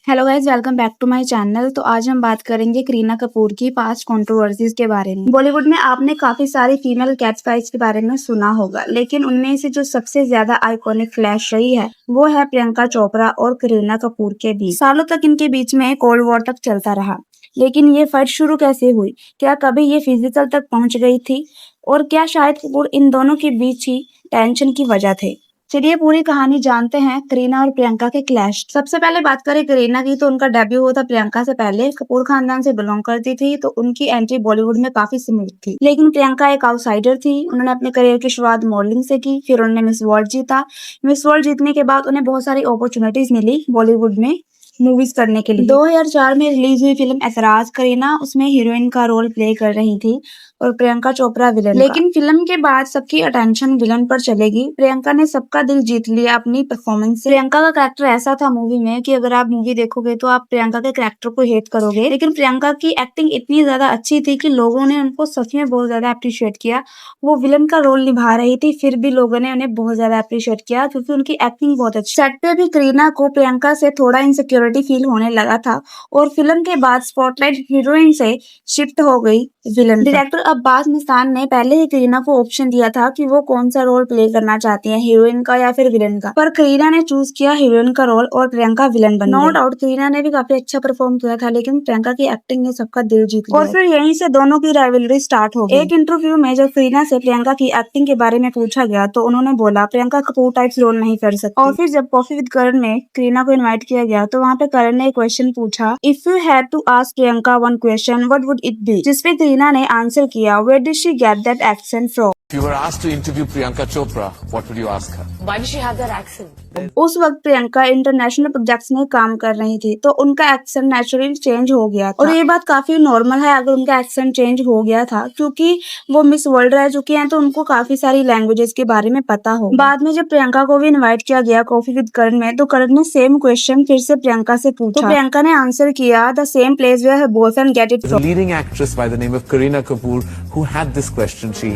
Hello guys, welcome back to my channel. तो आज हम बात करेंगे करीना कपूर की पास्ट कंट्रोवर्सीज के बारे में। बॉलीवुड में आपने काफी सारी फीमेल कैटफाइट्स के बारे में सुना होगा, लेकिन उनमें से जो सबसे ज्यादा आइकॉनिक फ्लैश रही है वो है प्रियंका चोपड़ा और करीना कपूर के बीच। सालों तक इनके बीच में कोल्ड वॉर तक चलता रहा, लेकिन ये फाइट शुरू कैसे हुई? क्या कभी ये फिजिकल तक पहुंच गई थी? और क्या शाहिद कपूर इन दोनों के बीच ही टेंशन की वजह थे? चलिए पूरी कहानी जानते हैं करीना और प्रियंका के क्लैश। सबसे पहले बात करें करीना की, तो उनका डेब्यू हुआ था प्रियंका से पहले। कपूर खानदान से बिलोंग करती थी, तो उनकी एंट्री बॉलीवुड में काफी स्मूथ थी। लेकिन प्रियंका एक आउटसाइडर थी। उन्होंने अपने करियर की शुरुआत मॉडलिंग से की, फिर उन्होंने मिस वर्ल्ड जीता। मिस वर्ल्ड जीतने के बाद उन्हें बहुत सारी अपॉर्चुनिटीज मिली बॉलीवुड में मूवीज करने के लिए। 2004 में रिलीज हुई फिल्म ऐतराज, करीना उसमें हीरोइन का रोल प्ले कर रही थी और प्रियंका चोपड़ा विलन। लेकिन फिल्म के बाद सबकी अटेंशन विलन पर चलेगी। प्रियंका ने सबका दिल जीत लिया अपनी परफॉर्मेंस से। प्रियंका का कैरेक्टर ऐसा था मूवी में कि अगर आप मूवी देखोगे तो आप प्रियंका के कैरेक्टर को हेट करोगे, लेकिन प्रियंका की एक्टिंग इतनी ज्यादा अच्छी थी कि लोगों ने उनको सच में बहुत ज्यादा अप्रिशिएट किया। वो विलन का रोल निभा रही थी, फिर भी लोगों ने उन्हें बहुत ज्यादा अप्रिशिएट किया क्योंकि उनकी एक्टिंग बहुत अच्छी। सेट पे भी करीना को प्रियंका से थोड़ा इनसिक्योरिटी फील होने लगा था और फिल्म के बाद स्पॉटलाइट हीरोइन से शिफ्ट हो गई विलन। डायरेक्टर अब्बास मस्तान ने पहले ही करीना को ऑप्शन दिया था कि वो कौन सा रोल प्ले करना चाहती है, हीरोइन का या फिर विलन का, पर करीना ने चूज किया हीरोइन का रोल और प्रियंका विलन बन गई। नो डाउट करीना ने भी काफी अच्छा परफॉर्म किया था, लेकिन प्रियंका की एक्टिंग ने सबका दिल जीत लिया। और फिर यहीं से दोनों की राइवलरी स्टार्ट हो गई। एक इंटरव्यू में जब करीना से प्रियंका की एक्टिंग के बारे में पूछा गया तो उन्होंने बोला प्रियंका कपूर टाइप्स रोल नहीं कर सकती। और फिर जब कॉफी विद करण में करीना को इन्वाइट किया गया तो वहाँ पे करण ने एक क्वेश्चन पूछा, if you had to ask Priyanka one question what would it be, जिसपे करीना ने आंसर किया, where did she get that accent from? If you were asked to interview Priyanka Chopra, what would you ask her? Why does she have that accent? उस वक्त Priyanka international projects में काम कर रही थी, तो उनका एक्सेंट नेचुरली चेंज हो गया था। और ये बात काफी नॉर्मल है अगर उनका एक्सेंट चेंज हो गया था, क्योंकि वो मिस वर्ल्ड रह चुकी हैं, तो उनको काफी सारी लैंग्वेजेस के बारे में पता हो। बाद में जब प्रियंका को भी इनवाइट किया गया कॉफी विद करण में, तो करण ने सेम क्वेश्चन फिर से प्रियंका से पूछा, तो प्रियंका ने आंसर किया, the same place where her boyfriend get it from. The leading actress by the name of Kareena Kapoor who had this question she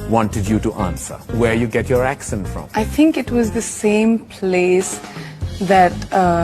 wanted you to answer. Where you get your accent from? I think it was the same place that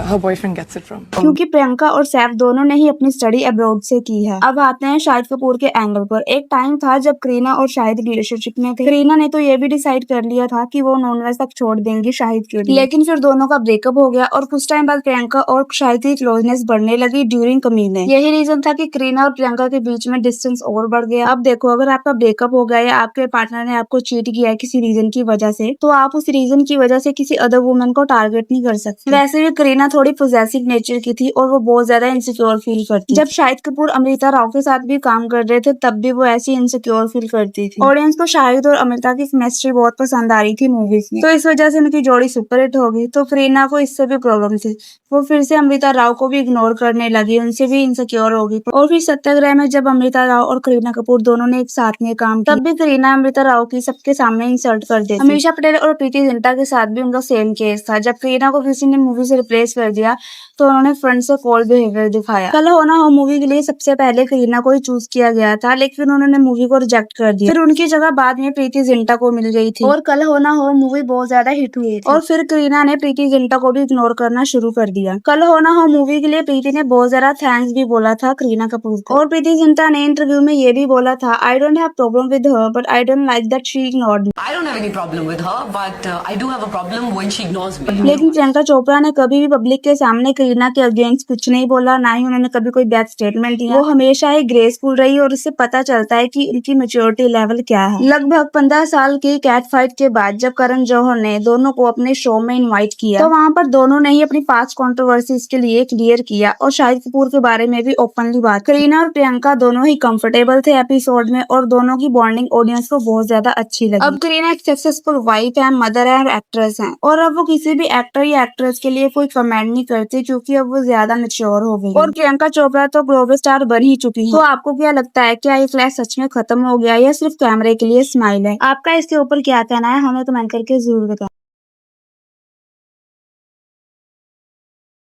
her boyfriend gets it from. क्योंकि प्रियंका और सैफ दोनों ने ही अपनी study abroad से की है। अब आते हैं शाहिद कपूर के एंगल पर। एक टाइम था जब करीना और शाहिद रिलेशनशिप में थे। करीना ने तो ये भी डिसाइड कर लिया था कि वो नॉनवेज तक छोड़ देंगी शाहिद के लिए, लेकिन फिर दोनों का ब्रेकअप हो गया और कुछ टाइम बाद प्रियंका और शाहिद की क्लोजनेस बढ़ने लगी ड्यूरिंग कमीने। यही रीजन था कि करीना और प्रियंका के बीच में डिस्टेंस और बढ़ गया। अब देखो, अगर आपका ब्रेकअप हो गया या आपके पार्टनर ने आपको चीट किया है किसी रीजन की वजह से, तो आप उस रीजन की वजह से किसी अदर वुमन को टारगेट नहीं कर सकते। वैसे भी करीना थोड़ी पॉसेसिव नेचर की थी और वो बहुत ज्यादा इनसिक्योर फील करती। जब शाहिद कपूर अमृता राव के साथ भी काम कर रहे थे तब भी वो ऐसी इनसिक्योर फील करती थी। ऑडियंस को शाहिद और अमृता की केमिस्ट्री बहुत पसंद आ रही थी मूवीज में, तो इस वजह से उनकी जोड़ी सुपरहिट हो गई। तो करीना को इससे भी प्रॉब्लम थी, वो फिर से अमृता राव को भी इग्नोर करने लगी, उनसे भी इनसिक्योर हो गई। और फिर सत्याग्रह में जब अमृता राव और करीना कपूर दोनों ने एक साथ में काम किया, तब भी करीना अमृता राव की सबके सामने इंसल्ट कर देती। अमीषा पटेल और प्रीति जिंटा के साथ भी उनका सेम केस था। जब करीना को किसी ने मूवी से रिप्लेस कर दिया तो उन्होंने फ्रेंड से कोल्ड बिहेवियर दिखाया। कल हो ना हो मूवी के लिए सबसे पहले करीना को ही चूज किया गया था, लेकिन उन्होंने मूवी को रिजेक्ट कर दिया। फिर उनकी जगह बाद में प्रीति जिंटा को मिल गई थी और कल हो ना हो मूवी बहुत ज्यादा हिट हुई थी। और फिर करीना ने प्रीति जिंटा को भी इग्नोर करना शुरू कर दिया। कल हो ना हो मूवी के लिए प्रीति ने बहुत ज्यादा थैंक्स भी बोला था करीना कपूर को। और प्रीति जिंटा ने इंटरव्यू में ये भी बोला था, I don't have problem with her but I don't like that she ignored me. I don't have any problem with her, but I do have a problem when she ignores me. लेकिन प्रियंका चोपड़ा ने कभी भी public के सामने करीना के against कुछ नहीं बोला, ना ही उन्होंने कभी कोई बैड स्टेटमेंट दिया। वो हमेशा ही ग्रेसफुल रही और इससे पता चलता है कि उनकी मैच्योरिटी लेवल क्या है। लगभग 15 साल की कैट फाइट के बाद जब करण जौहर ने दोनों को अपने शो में इनवाइट किया, तो वहाँ पर दोनों ने ही अपनी पास्ट कंट्रोवर्सीज के लिए क्लियर किया और शाहिद कपूर के बारे में भी ओपनली बात। करीना और प्रियंका दोनों ही कंफर्टेबल थे एपिसोड में और दोनों की बॉन्डिंग ऑडियंस को बहुत ज्यादा अच्छी लगी। अब करीना एक सक्सेसफुल वाइफ है, मदर है और एक्ट्रेस है, और अब वो किसी भी एक्टर या एक्ट्रेस के लिए कोई कमेंट नहीं करती क्योंकि अब वो ज्यादा मैच्योर हो गई। और प्रियंका चोपड़ा तो ग्लोबल स्टार बन ही चुकी है। तो आपको क्या लगता है, क्या ये क्लैश सच में खत्म हो गया या सिर्फ कैमरे के लिए स्माइल है? आपका इसके ऊपर क्या कहना है, हमें कमेंट करके जरूर बताएं।